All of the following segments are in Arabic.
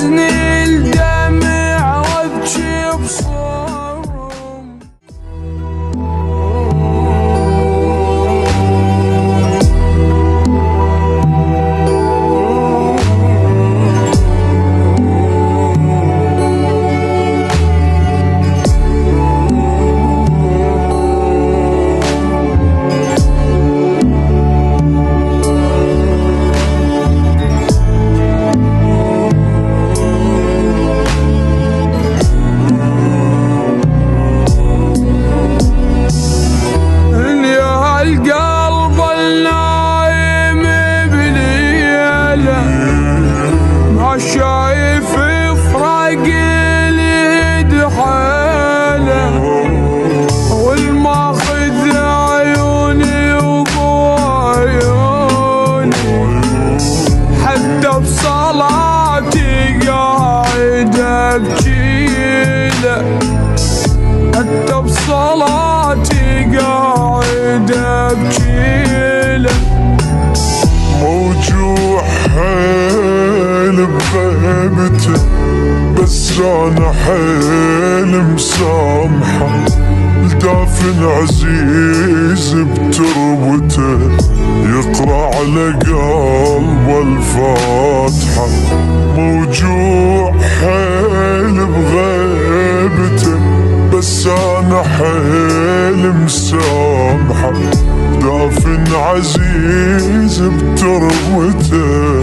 يفززني الدمع وابكي بصوم. شايف فراق اليد حاله والماخذ عيوني وضوى عيوني، حتى بصلاتي قاعد ابكيله، حتى بصلاتي قاعد ابكيله. موجوع حيل بغيبته بس انا حيل مسامحه، الدافن عزيز بتربته يقرا على قلبه الفاتحه. موجوع حيل بغيبته بس انا حيل مسامحه، دافن عزيز بتربته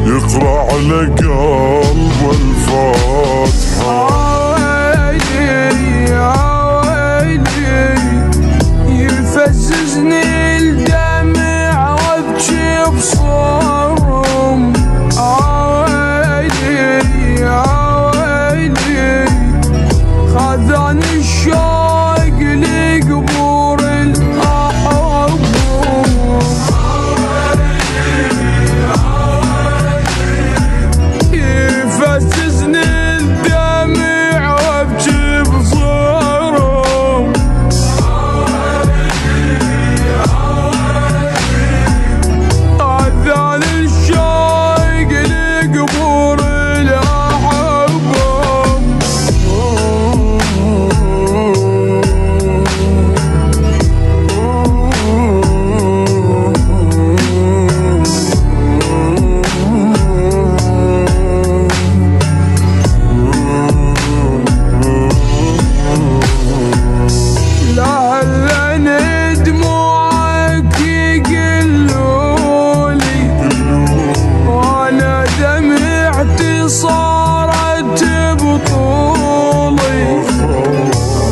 يقرا على قلبه الفاتحه. يفززني الدمع وابكي بصوم. خذاني الشوق لقبور الأحباب. يفززني الدمع وابكي بصوم. خذاني الشوق لقبور الأحباب. لعلني دموعك يقلولي وانا دمعتي صارت بطولي،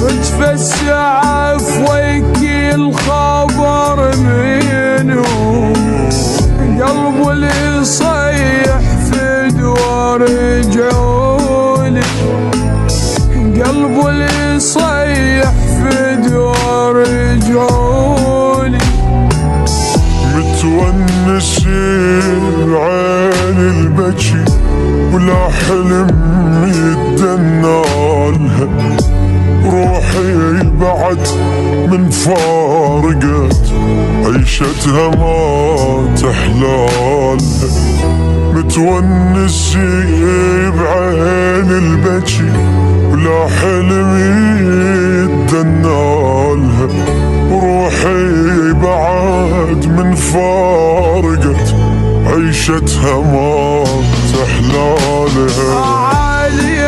بتفسع عفوك الخبر منو، قلبي اللي يصيح في دوار رجعولي، قلبي اللي يصيح في دوار رجعولي. متونس بعين البكي ولا حلم يتدنالها، روحي بعد من فارقت عيشتها ما تحلالها. متونس بعين البكي ولا حلم يتدنالها، روحي بعد من فارقت عيشتها ما تحلالها. علي